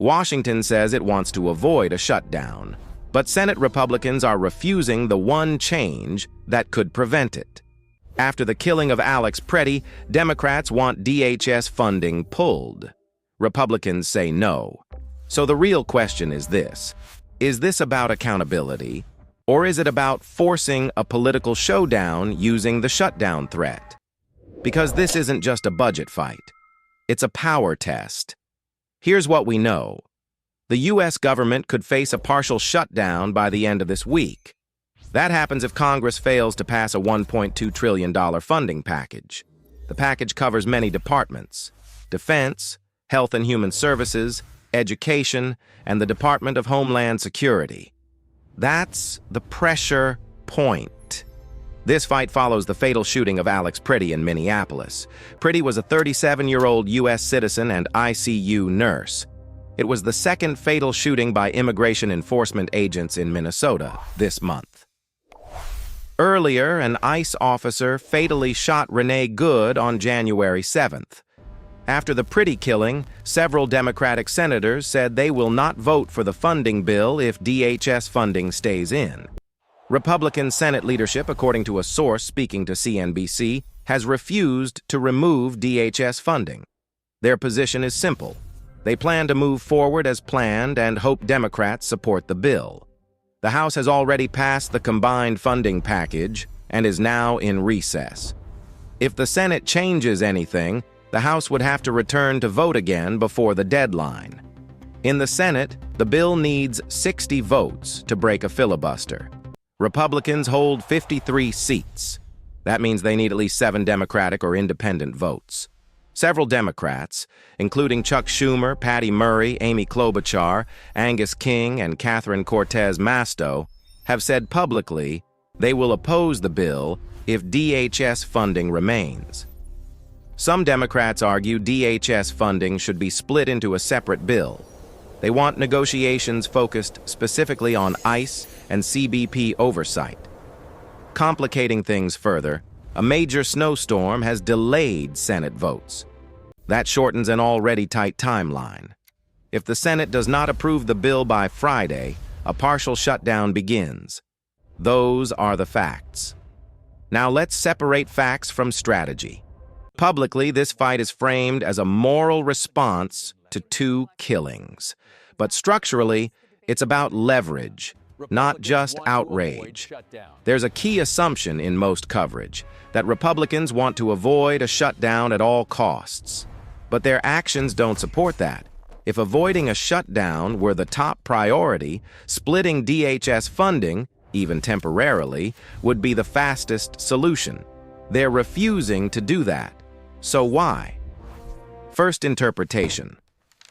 Washington says it wants to avoid a shutdown, but Senate Republicans are refusing the one change that could prevent it. After the killing of Alex Pretti, Democrats want DHS funding pulled. Republicans say no. So the real question is this: is this about accountability, or is it about forcing a political showdown using the shutdown threat? Because this isn't just a budget fight. It's a power test. Here's what we know. The U.S. government could face a partial shutdown by the end of this week. That happens if Congress fails to pass a $1.2 trillion funding package. The package covers many departments: defense, health and human services, education, and the Department of Homeland Security. That's the pressure point. This fight follows the fatal shooting of Alex Pretti in Minneapolis. Pretti was a 37-year-old U.S. citizen and ICU nurse. It was the second fatal shooting by immigration enforcement agents in Minnesota this month. Earlier, an ICE officer fatally shot Renee Good on January 7th. After the Pretti killing, several Democratic senators said they will not vote for the funding bill if DHS funding stays in. Republican Senate leadership, according to a source speaking to CNBC, has refused to remove DHS funding. Their position is simple. They plan to move forward as planned and hope Democrats support the bill. The House has already passed the combined funding package and is now in recess. If the Senate changes anything, the House would have to return to vote again before the deadline. In the Senate, the bill needs 60 votes to break a filibuster. Republicans hold 53 seats. That means they need at least 7 Democratic or independent votes. Several Democrats, including Chuck Schumer, Patty Murray, Amy Klobuchar, Angus King, and Catherine Cortez Masto, have said publicly they will oppose the bill if DHS funding remains. Some Democrats argue DHS funding should be split into a separate bill. They want negotiations focused specifically on ICE and CBP oversight. Complicating things further, a major snowstorm has delayed Senate votes. That shortens an already tight timeline. If the Senate does not approve the bill by Friday, a partial shutdown begins. Those are the facts. Now let's separate facts from strategy. Publicly, this fight is framed as a moral response to 2 killings. But structurally, it's about leverage, not just outrage. There's a key assumption in most coverage, that Republicans want to avoid a shutdown at all costs. But their actions don't support that. If avoiding a shutdown were the top priority, splitting DHS funding, even temporarily, would be the fastest solution. They're refusing to do that. So why? First interpretation.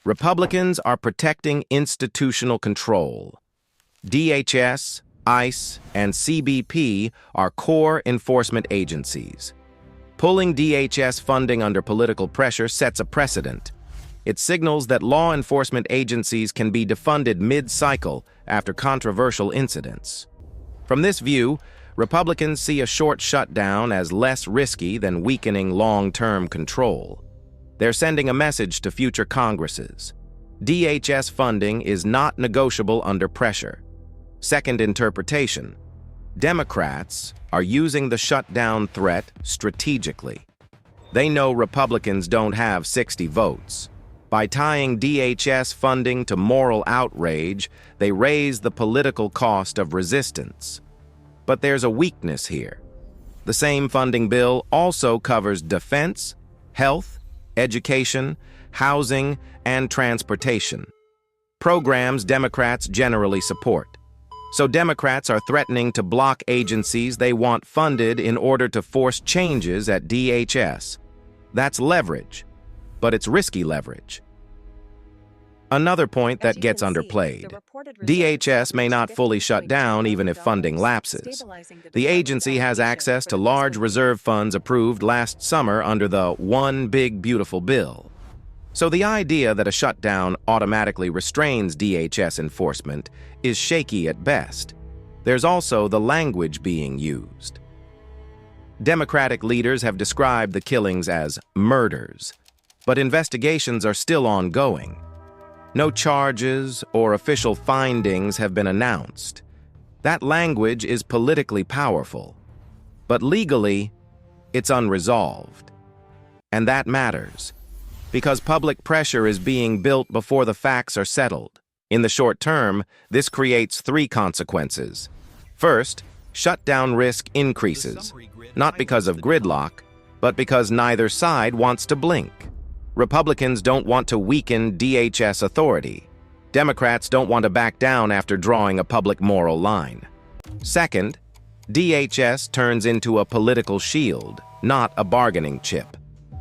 Republicans are protecting institutional control. DHS, ICE, and CBP are core enforcement agencies. Pulling DHS funding under political pressure sets a precedent. It signals that law enforcement agencies can be defunded mid-cycle after controversial incidents. From this view, Republicans see a short shutdown as less risky than weakening long-term control. They're sending a message to future Congresses. DHS funding is not negotiable under pressure. Second interpretation. Democrats are using the shutdown threat strategically. They know Republicans don't have 60 votes. By tying DHS funding to moral outrage, they raise the political cost of resistance. But there's a weakness here. The same funding bill also covers defense, health, education, housing, and transportation. Programs Democrats generally support. So Democrats are threatening to block agencies they want funded in order to force changes at DHS. That's leverage, but it's risky leverage. Another point that gets underplayed. DHS may not fully shut down even if funding lapses. The agency has access to large reserve funds approved last summer under the One Big Beautiful Bill. So the idea that a shutdown automatically restrains DHS enforcement is shaky at best. There's also the language being used. Democratic leaders have described the killings as murders, but investigations are still ongoing. No charges or official findings have been announced. That language is politically powerful, but legally, it's unresolved. And that matters, because public pressure is being built before the facts are settled. In the short term, this creates three consequences. First, shutdown risk increases, not because of gridlock, but because neither side wants to blink. Republicans don't want to weaken DHS authority. Democrats don't want to back down after drawing a public moral line. Second, DHS turns into a political shield, not a bargaining chip.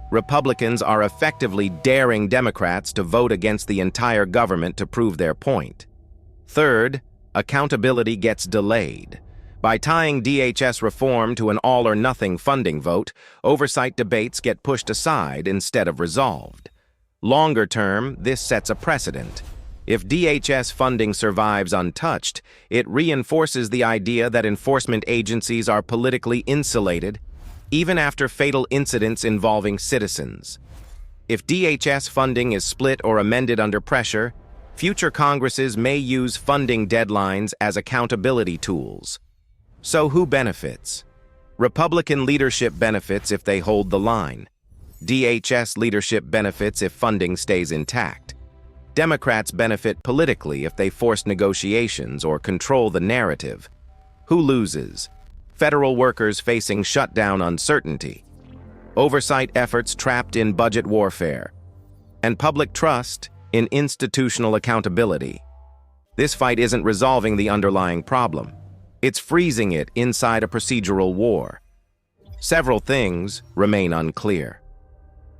Republicans are effectively daring Democrats to vote against the entire government to prove their point. Third, accountability gets delayed. By tying DHS reform to an all-or-nothing funding vote, oversight debates get pushed aside instead of resolved. Longer term, this sets a precedent. If DHS funding survives untouched, it reinforces the idea that enforcement agencies are politically insulated, even after fatal incidents involving citizens. If DHS funding is split or amended under pressure, future Congresses may use funding deadlines as accountability tools. So who benefits? Republican leadership benefits if they hold the line. DHS leadership benefits if funding stays intact. Democrats benefit politically if they force negotiations or control the narrative. Who loses? Federal workers facing shutdown uncertainty, oversight efforts trapped in budget warfare, and public trust in institutional accountability. This fight isn't resolving the underlying problem. It's freezing it inside a procedural war. Several things remain unclear.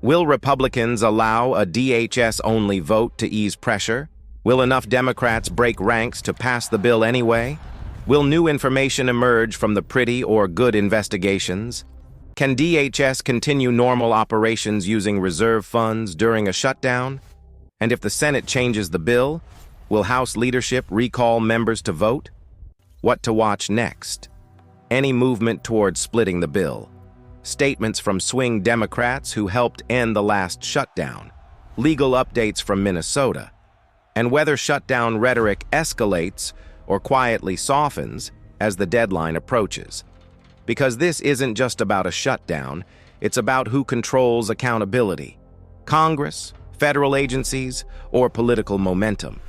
Will Republicans allow a DHS-only vote to ease pressure? Will enough Democrats break ranks to pass the bill anyway? Will new information emerge from the Pretti or Good investigations? Can DHS continue normal operations using reserve funds during a shutdown? And if the Senate changes the bill, will House leadership recall members to vote? What to watch next? Any movement towards splitting the bill. Statements from swing Democrats who helped end the last shutdown. Legal updates from Minnesota. And whether shutdown rhetoric escalates or quietly softens as the deadline approaches. Because this isn't just about a shutdown, it's about who controls accountability. Congress, federal agencies, or political momentum.